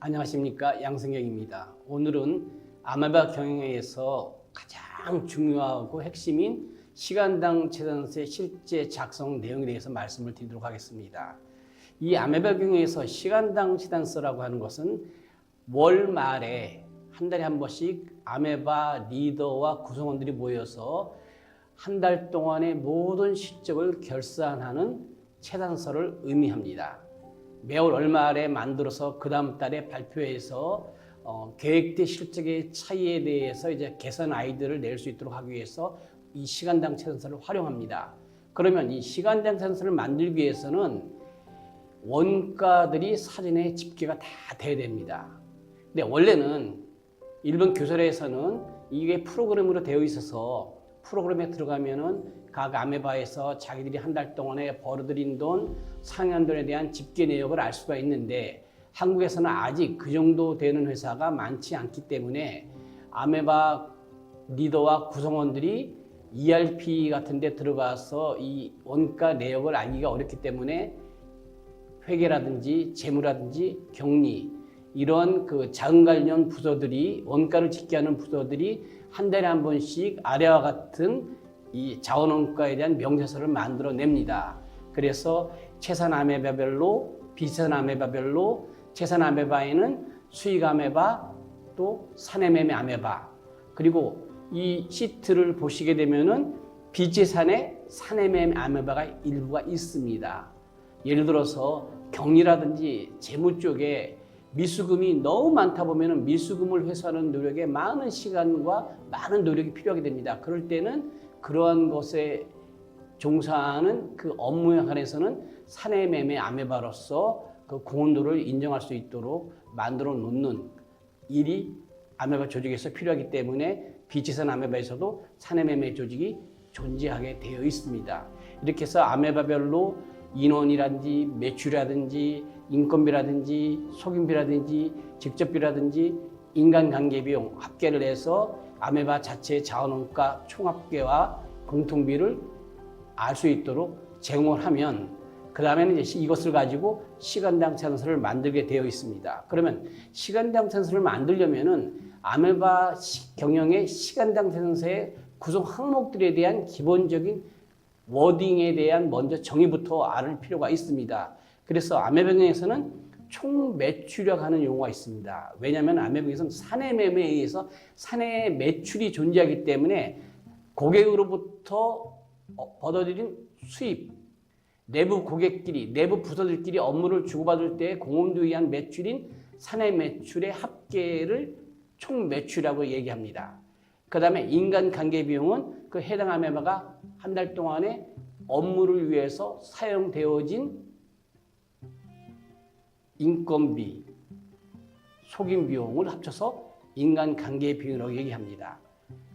안녕하십니까, 양승경입니다. 오늘은 아메바 경영에서 가장 중요하고 핵심인 시간당 채산서의 실제 작성 내용에 대해서 말씀을 드리도록 하겠습니다. 이 아메바 경영에서 시간당 채산서라고 하는 것은 월 말에 한 달에 한 번씩 아메바 리더와 구성원들이 모여서 한 달 동안의 모든 실적을 결산하는 채산서를 의미합니다. 매월 월말에 만들어서 그 다음 달에 발표해서 계획된 실적의 차이에 대해서 이제 개선 아이디어를 낼 수 있도록 하기 위해서 이 시간당 채산서를 활용합니다. 그러면 이 시간당 채산서를 만들기 위해서는 원가들이 사전에 집계가 다 돼야 됩니다. 근데 원래는 일본 교사에서는 이게 프로그램으로 되어 있어서 프로그램에 들어가면은 각 아메바에서 자기들이 한 달 동안에 벌어들인 돈, 상환 돈에 대한 집계 내역을 알 수가 있는데 한국에서는 아직 그 정도 되는 회사가 많지 않기 때문에 아메바 리더와 구성원들이 ERP 같은 데 들어가서 이 원가 내역을 알기가 어렵기 때문에 회계라든지 재무라든지 경리 이런 그 자금 관련 부서들이 원가를 집계하는 부서들이 한 달에 한 번씩 아래와 같은 이 자원원가에 대한 명세서를 만들어냅니다. 그래서 채산 아메바별로 비슷한 아메바별로 채산 아메바에는 수익 아메바 또 사내매매 아메바 그리고 이 시트를 보시게 되면은 비채산의 사내매매 아메바가 일부가 있습니다. 예를 들어서 경리라든지 재무 쪽에 미수금이 너무 많다 보면은 미수금을 회수하는 노력에 많은 시간과 많은 노력이 필요하게 됩니다. 그럴 때는 그러한 것에 종사하는 그 업무에 한해서는 사내매매 아메바로서 그 공헌도를 인정할 수 있도록 만들어 놓는 일이 아메바 조직에서 필요하기 때문에 비채산 아메바에서도 사내매매 조직이 존재하게 되어 있습니다. 이렇게 해서 아메바별로 인원이라든지 매출이라든지 인건비라든지 속임비라든지 직접비라든지 인간관계비용 합계를 해서 아메바 자체의 자원원가 총합계와 공통비를 알 수 있도록 제공을 하면 그 다음에는 이제 이것을 가지고 시간당 채산서를 만들게 되어 있습니다. 그러면 시간당 채산서를 만들려면은 아메바 경영의 시간당 채산서의 구성 항목들에 대한 기본적인 워딩에 대한 먼저 정의부터 알 필요가 있습니다. 그래서 아메바경에서는 총 매출이라고 하는 용어가 있습니다. 왜냐하면 아메바경에서는 사내 매매에 의해서 사내 매출이 존재하기 때문에 고객으로부터 얻어들인 수입, 내부 고객끼리, 내부 부서들끼리 업무를 주고받을 때 공헌도에 의한 매출인 사내 매출의 합계를 총 매출이라고 얘기합니다. 그 다음에 인간관계 비용은 그 해당 아메바가 한 달 동안에 업무를 위해서 사용되어진 인건비, 속임 비용을 합쳐서 인간관계 비용이라고 얘기합니다.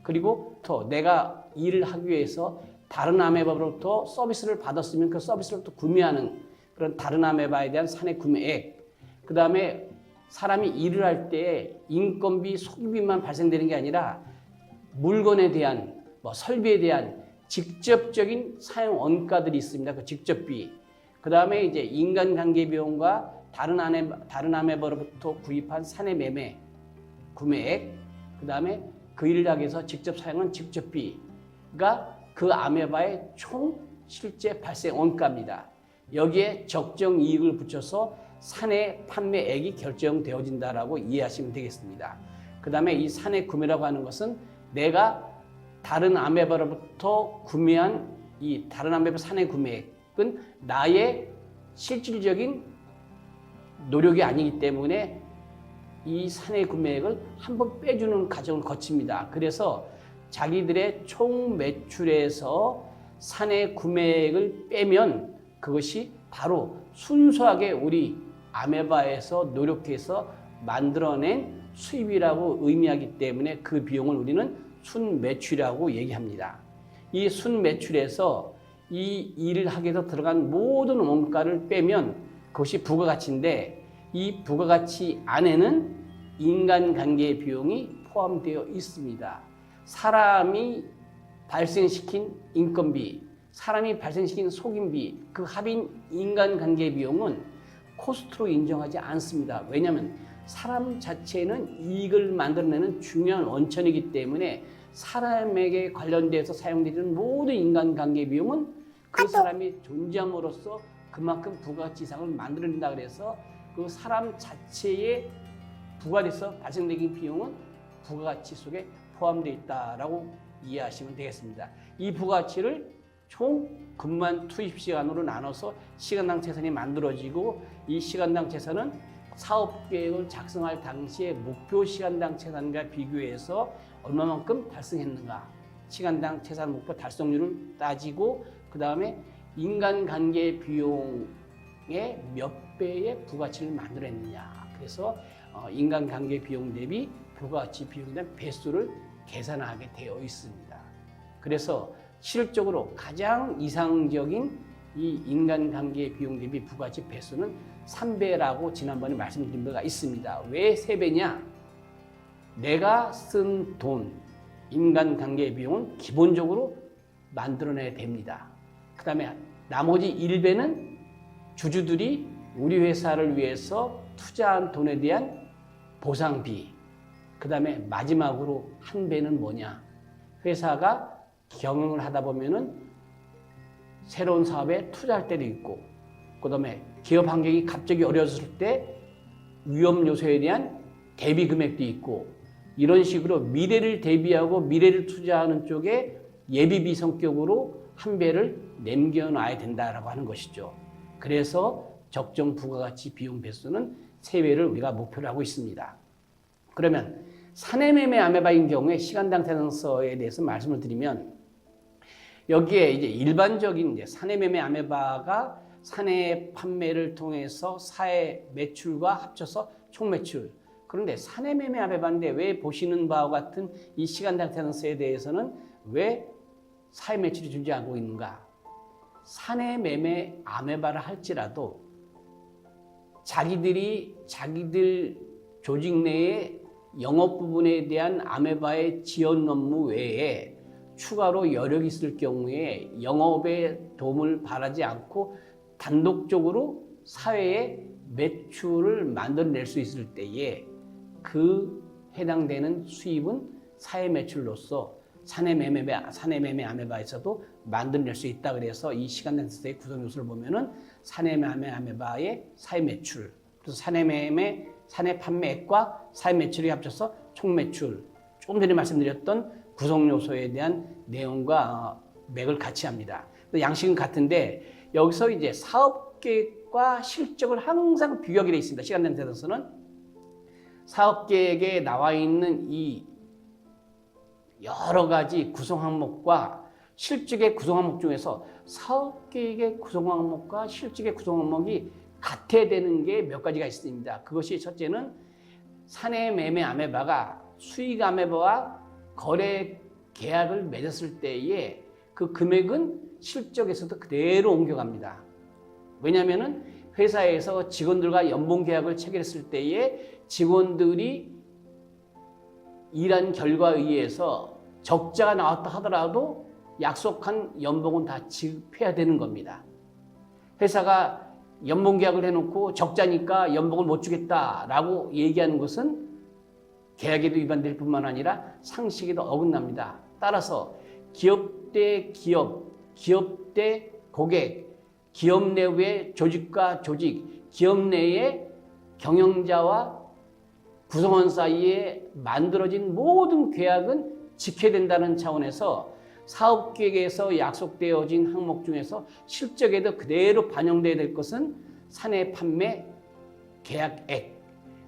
그리고 또 내가 일을 하기 위해서 다른 아메바로부터 서비스를 받았으면 그 서비스를 또 구매하는 그런 다른 아메바에 대한 사내 구매액, 그 다음에 사람이 일을 할 때 인건비, 속임비만 발생되는 게 아니라 물건에 대한 설비에 대한 직접적인 사용 원가들이 있습니다. 그 직접비. 그 다음에 이제 인간관계 비용과 다른 아메바로부터 구입한 사내 매매 구매액, 그 다음에 그 일을 하기 위해서 직접 사용한 직접비가 그 아메바의 총 실제 발생 원가입니다. 여기에 적정 이익을 붙여서 사내 판매액이 결정되어진다라고 이해하시면 되겠습니다. 그 다음에 이 사내 구매라고 하는 것은 내가 다른 아메바로부터 구매한 이 다른 아메바 사내 구매액은 나의 실질적인 노력이 아니기 때문에 이 사내 구매액을 한번 빼주는 과정을 거칩니다. 그래서 자기들의 총 매출에서 사내 구매액을 빼면 그것이 바로 순수하게 우리 아메바에서 노력해서 만들어낸 수입이라고 의미하기 때문에 그 비용을 우리는 순매출이라고 얘기합니다. 이 순매출에서 이 일을 하기 위해서 들어간 모든 원가를 빼면 그것이 부가가치인데 이 부가가치 안에는 인간관계 비용이 포함되어 있습니다. 사람이 발생시킨 인건비, 사람이 발생시킨 속임비, 그 합인 인간관계 비용은 코스트로 인정하지 않습니다. 왜냐하면 사람 자체는 이익을 만들어내는 중요한 원천이기 때문에 사람에게 관련돼서 사용되는 모든 인간관계 비용은 그 사람이 존재함으로써 그만큼 부가가치상을 만들어낸다. 그래서 그 사람 자체의 부가돼서 발생되는 비용은 부가가치 속에 포함되어 있다라고 이해하시면 되겠습니다. 이 부가가치를 총 근무한 투입 시간으로 나눠서 시간당 재산이 만들어지고, 이 시간당 재산은 사업계획을 작성할 당시에 목표 시간당 재산과 비교해서 얼마만큼 달성했는가, 시간당 재산 목표 달성률을 따지고, 그 다음에 인간관계 비용의 몇 배의 부가가치를 만들어냈느냐, 그래서 인간관계 비용 대비 부가가치 비용에 대한 배수를 계산하게 되어 있습니다. 그래서 실질적으로 가장 이상적인 이 인간관계 비용 대비 부가가치 배수는 3배라고 지난번에 말씀드린 바가 있습니다. 왜 3배냐? 내가 쓴 돈, 인간관계 비용은 기본적으로 만들어내야 됩니다. 그 다음에 나머지 1배는 주주들이 우리 회사를 위해서 투자한 돈에 대한 보상비, 그 다음에 마지막으로 1배는 뭐냐? 회사가 경영을 하다 보면은 새로운 사업에 투자할 때도 있고, 그 다음에 기업 환경이 갑자기 어려졌을 때 위험 요소에 대한 대비 금액도 있고, 이런 식으로 미래를 대비하고 미래를 투자하는 쪽에 예비비 성격으로 1배를 남겨놔야 된다라고 하는 것이죠. 그래서 적정 부가가치 비용 배수는 3배를 우리가 목표로 하고 있습니다. 그러면 사내매매 아메바인 경우에 시간당 재산서에 대해서 말씀을 드리면, 여기에 이제 일반적인 이제 사내매매 아메바가 사내 판매를 통해서 사회 매출과 합쳐서 총 매출. 그런데 사내매매 아메바인데 왜 보시는 바와 같은 이 시간당 재산서에 대해서는 왜 사회 매출이 존재하고 있는가? 사내매매 아메바를 할지라도 자기들 조직 내에 영업 부분에 대한 아메바의 지원 업무 외에 추가로 여력이 있을 경우에 영업에 도움을 바라지 않고 단독적으로 사회에 매출을 만들어낼 수 있을 때에 그 해당되는 수입은 사회 매출로서 사내매매 아메바에서도 만들어낼 수 있다. 그래서 이 시간당세의 구성 요소를 보면은 사내매매 아메바의 사회 매출, 그래서 사내 판매액과 사회 매출이 합쳐서 총 매출, 조금 전에 말씀드렸던 구성 요소에 대한 내용과 맥을 같이 합니다. 양식은 같은데 여기서 이제 사업 계획과 실적을 항상 비교하게 되어 있습니다. 시간당 재산서는 사업 계획에 나와 있는 이 여러 가지 구성 항목과 실적의 구성 항목 중에서 사업 계획의 구성 항목과 실적의 구성 항목이 같아야 되는 게 몇 가지가 있습니다. 그것이 첫째는 사내 매매 아메바가 수익 아메바와 거래 계약을 맺었을 때에 그 금액은 실적에서도 그대로 옮겨갑니다. 왜냐하면 회사에서 직원들과 연봉 계약을 체결했을 때에 직원들이 일한 결과에 의해서 적자가 나왔다 하더라도 약속한 연봉은 다 지급해야 되는 겁니다. 회사가 연봉 계약을 해놓고 적자니까 연봉을 못 주겠다라고 얘기하는 것은 계약에도 위반될 뿐만 아니라 상식에도 어긋납니다. 따라서 기업 대 기업, 기업 대 고객, 기업 내부의 조직과 조직, 기업 내의 경영자와 구성원 사이에 만들어진 모든 계약은 지켜야 된다는 차원에서 사업계획에서 약속되어진 항목 중에서 실적에도 그대로 반영돼야 될 것은 사내 판매 계약액,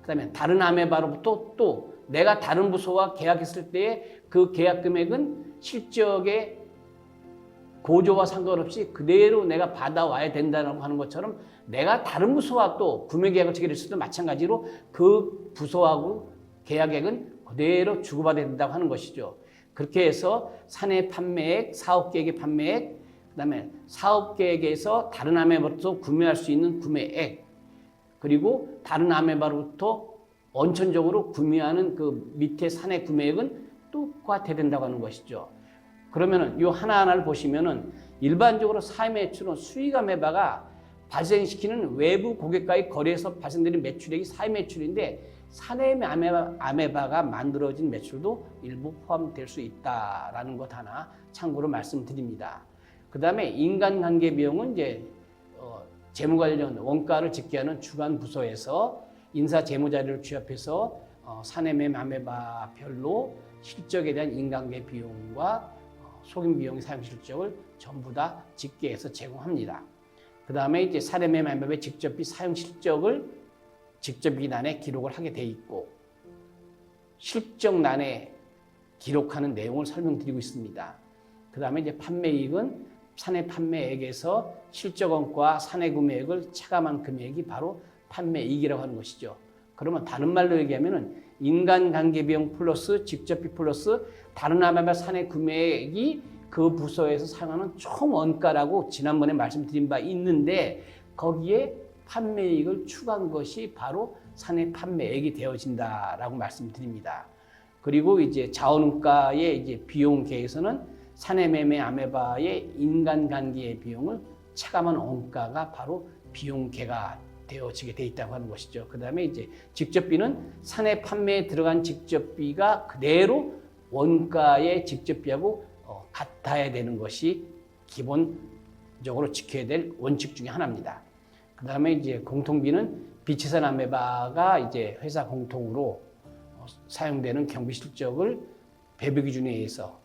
그 다음에 다른 아메바로부터 또 내가 다른 부서와 계약했을 때의 그 계약 금액은 실적의 고조와 상관없이 그대로 내가 받아와야 된다고 하는 것처럼 내가 다른 부서와 또 구매 계약을 체결했을 때도 마찬가지로 그 부서하고 계약액은 그대로 주고받아야 된다고 하는 것이죠. 그렇게 해서 사내 판매액, 사업계획의 판매액, 그 다음에 사업계획에서 다른 아메바로부터 구매할 수 있는 구매액, 그리고 다른 아메바로부터 원천적으로 구매하는 그 밑에 사내 구매액은 똑같아야 된다고 하는 것이죠. 그러면은 이 하나하나를 보시면은 일반적으로 사회 매출은 수익 아메바가 발생시키는 외부 고객과의 거래에서 발생되는 매출액이 사회 매출인데 사내 아메바가 만들어진 매출도 일부 포함될 수 있다라는 것 하나 참고로 말씀드립니다. 그 다음에 인간관계 비용은 이제 재무 관련 원가를 집계하는 주관 부서에서 인사 재무 자료를 취합해서 사내매 아메바별로 실적에 대한 인간관계 비용과 속임 비용 사용 실적을 전부 다 집계해서 제공합니다. 그 다음에 이제 사내매 아메바의 직접비 사용 실적을 직접비란에 기록을 하게 돼 있고 실적란에 기록하는 내용을 설명드리고 있습니다. 그 다음에 이제 판매이익은 사내 판매액에서 실적원가 사내 구매액을 차감한 금액이 바로 판매이익이라고 하는 것이죠. 그러면 다른 말로 얘기하면은 인간관계비용 플러스 직접비 플러스 다른 아메바 사내 구매액이 그 부서에서 사용하는 총 원가라고 지난번에 말씀드린 바 있는데 거기에 판매이익을 추가한 것이 바로 사내 판매액이 되어진다라고 말씀드립니다. 그리고 이제 자원가의 이제 비용계에서는 사내 매매 아메바의 인간관계의 비용을 차감한 원가가 바로 비용계가 되어지게 돼 있다고 하는 것이죠. 그 다음에 이제 직접비는 사내 판매에 들어간 직접비가 그대로 원가의 직접비하고 같아야 되는 것이 기본적으로 지켜야 될 원칙 중에 하나입니다. 그 다음에 이제 공통비는 비치산 아메바가 이제 회사 공통으로 사용되는 경비 실적을 배부 기준에 의해서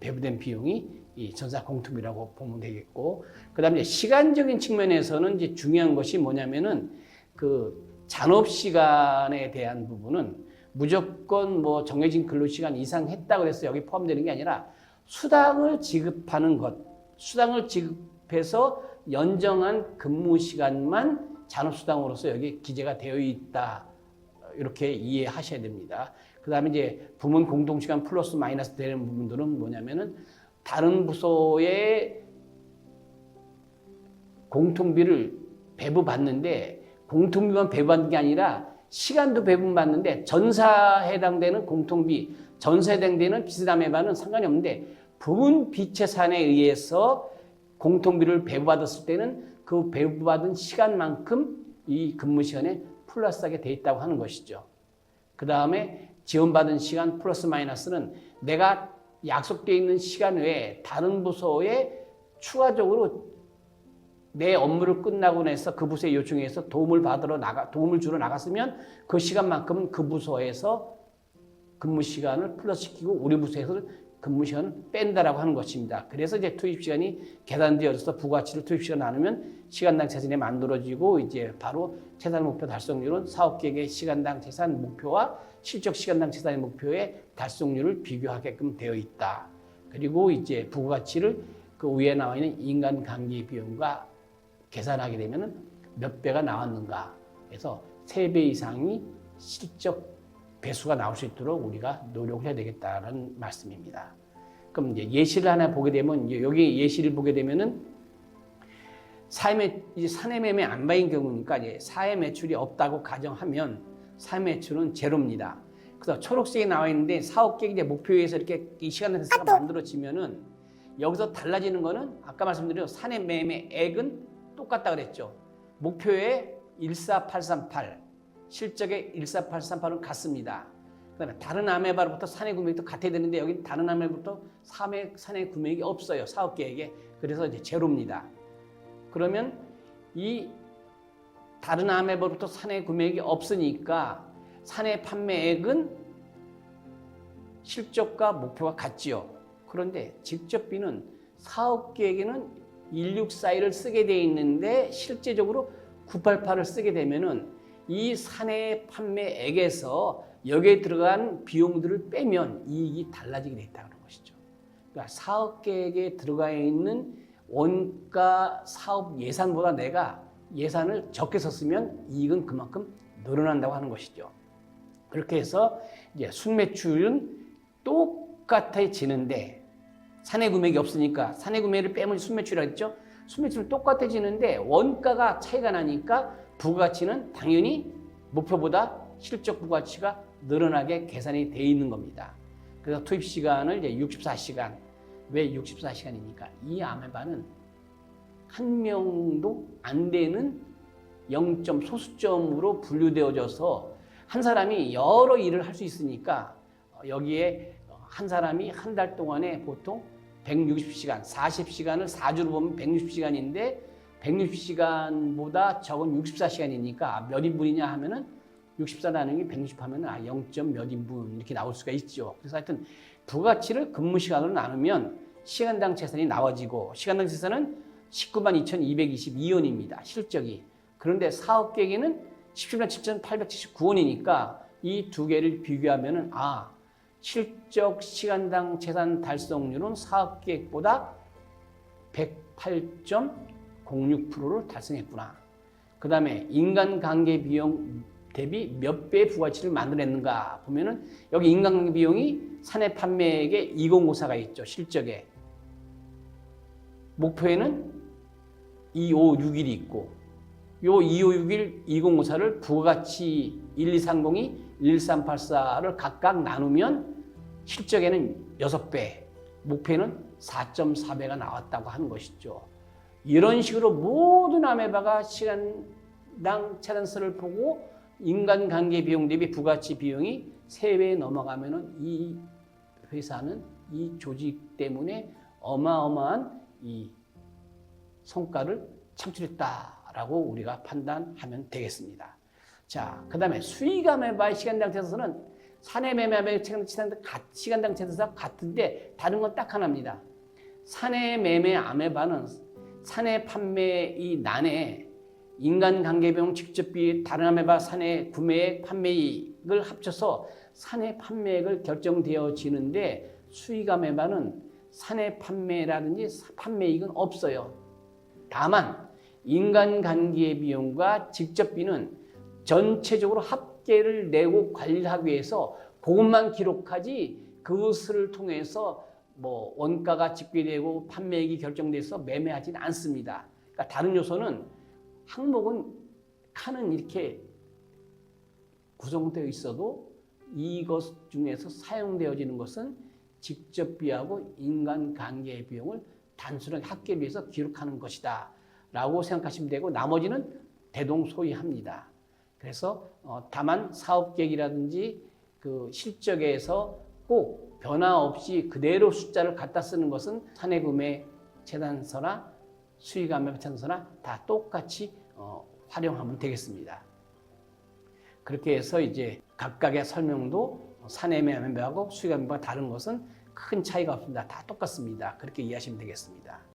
배부된 비용이 이 전사 공통비라고 보면 되겠고, 그 다음에 시간적인 측면에서는 이제 중요한 것이 뭐냐면은 그 잔업 시간에 대한 부분은 무조건 뭐 정해진 근로 시간 이상 했다고 해서 여기 포함되는 게 아니라 수당을 지급하는 것, 수당을 지급해서 연정한 근무 시간만 잔업수당으로서 여기 기재가 되어 있다. 이렇게 이해하셔야 됩니다. 그 다음에 이제 부문 공동시간 플러스 마이너스 되는 부분들은 뭐냐면은 다른 부서에 공통비를 배부받는데 공통비만 배부받는 게 아니라 시간도 배분받는데 전사에 해당되는 공통비, 전사에 해당되는 비스담에바는 상관이 없는데 부문 비채산에 의해서 공통비를 배부받았을 때는 그 배부받은 시간만큼 이 근무 시간에 플러스하게 돼 있다고 하는 것이죠. 그 다음에 지원받은 시간 플러스 마이너스는 내가 약속되어 있는 시간 외에 다른 부서에 추가적으로 내 업무를 끝나고 나서 그 부서에 요청해서 도움을 주러 나갔으면 그 시간만큼은 그 부서에서 근무 시간을 플러스시키고 우리 부서에서 근무 시간을 뺀다라고 하는 것입니다. 그래서 이제 투입 시간이 계산되어져서 부가치를 투입 시간 나누면 시간당 재산이 만들어지고 이제 바로 재산 목표 달성률은 사업계획의 시간당 재산 목표와 실적 시간당 재산의 목표의 달성률을 비교하게끔 되어 있다. 그리고 이제 부가치를 그 위에 나와 있는 인간관계 비용과 계산하게 되면은 몇 배가 나왔는가. 그래서 3배 이상이 실적 배수가 나올 수 있도록 우리가 노력을 해야 되겠다는 말씀입니다. 그럼 이제 예시를 하나 보게 되면 여기 예시를 보게 되면은 사내 매매 안 받은 경우니까 이제 사회 매출이 없다고 가정하면 사회 매출은 제로입니다. 그래서 초록색이 나와 있는데 사업계획 이제 목표에서 이렇게 이 시간 단위가 만들어지면은 여기서 달라지는 거는 아까 말씀드린 사내 매매액은 똑같다 그랬죠. 목표에 14838, 실적에 14838은 같습니다. 그다음에 다른 아메바로부터 사내 구매액도 같아야 되는데 여기 다른 아메바로부터 사내 구매액이 없어요. 사업 계획에. 그래서 이제 제로입니다. 그러면 이 다른 아메바로부터 사내 구매액이 없으니까 사내 판매액은 실적과 목표가 같지요. 그런데 직접비는 사업 계획에는 1641을 쓰게 돼 있는데 실제적으로 988을 쓰게 되면은 이 사내 판매액에서 여기에 들어간 비용들을 빼면 이익이 달라지게 돼 있다는 것이죠. 그러니까 사업 계획에 들어가 있는 원가 사업 예산보다 내가 예산을 적게 썼으면 이익은 그만큼 늘어난다고 하는 것이죠. 그렇게 해서 이제 순매출은 똑같아지는데 사내 구매액이 없으니까 사내 구매를 빼면 순매출이라고 했죠. 순매출은 똑같아지는데 원가가 차이가 나니까 부가치는 당연히 목표보다 실적 부가치가 늘어나게 계산이 돼 있는 겁니다. 그래서 투입 시간을 이제 64시간. 왜 64시간입니까? 이 아메바는 한 명도 안 되는 0점 소수점으로 분류되어져서 한 사람이 여러 일을 할 수 있으니까 여기에 한 사람이 한 달 동안에 보통 160시간, 40시간을 4주로 보면 160시간인데 160시간보다 적은 64시간이니까 몇 인분이냐 하면은 64 나누기 160 하면은 0. 몇 인분 이렇게 나올 수가 있죠. 그래서 하여튼 부가치를 근무 시간으로 나누면 시간당 재산이 나와지고 시간당 재산은 192,222원입니다. 실적이. 그런데 사업계획에는 17만 7,879원이니까 이 두 개를 비교하면은 실적 시간당 재산 달성률은 사업계획보다 108.06%를 달성했구나. 그 다음에 인간관계 비용 대비 몇 배의 부가치를 만들어냈는가 보면은 여기 인간관계 비용이 사내 판매액의 2054가 있죠. 실적에. 목표에는 2561이 있고 요 2561, 2054를 부가가치 1230이 1384를 각각 나누면 실적에는 6배, 목표에는 4.4배가 나왔다고 하는 것이죠. 이런 식으로 모든 아메바가 시간당 재산서를 보고 인간관계 비용 대비 부가가치 비용이 3배에 넘어가면은 이 회사는 이 조직 때문에 어마어마한 이 성과를 창출했다라고 우리가 판단하면 되겠습니다. 자, 그 다음에 수익 아메바의 시간당 재산서는 사내 매매 아메바의 시간당 재산서가 같은데 다른 건 딱 하나입니다. 사내 매매 아메바는 사내 판매 이 난에 인간관계비용 직접비 다른 아메바 사내 구매액 판매액을 합쳐서 사내 판매액을 결정되어지는데 수익 아메바는 사내 판매라든지 판매이익은 없어요. 다만 인간관계 비용과 직접비는 전체적으로 합계를 내고 관리를 하기 위해서 그것만 기록하지 그것을 통해서 뭐 원가가 집계되고 판매액이 결정돼서 매매하지는 않습니다. 그러니까 다른 요소는 항목은 칸은 이렇게 구성되어 있어도 이것 중에서 사용되어지는 것은 직접비하고 인간관계 비용을 단순하게 합계를 위해서 기록하는 것이다 라고 생각하시면 되고 나머지는 대동소이합니다. 그래서 다만 사업계획이라든지 그 실적에서 꼭 변화 없이 그대로 숫자를 갖다 쓰는 것은 사내구매 재단서나 수익아메바 재단서나 다 똑같이 활용하면 되겠습니다. 그렇게 해서 이제 각각의 설명도 사내매매하고 수익아메바가 다른 것은 큰 차이가 없습니다. 다 똑같습니다. 그렇게 이해하시면 되겠습니다.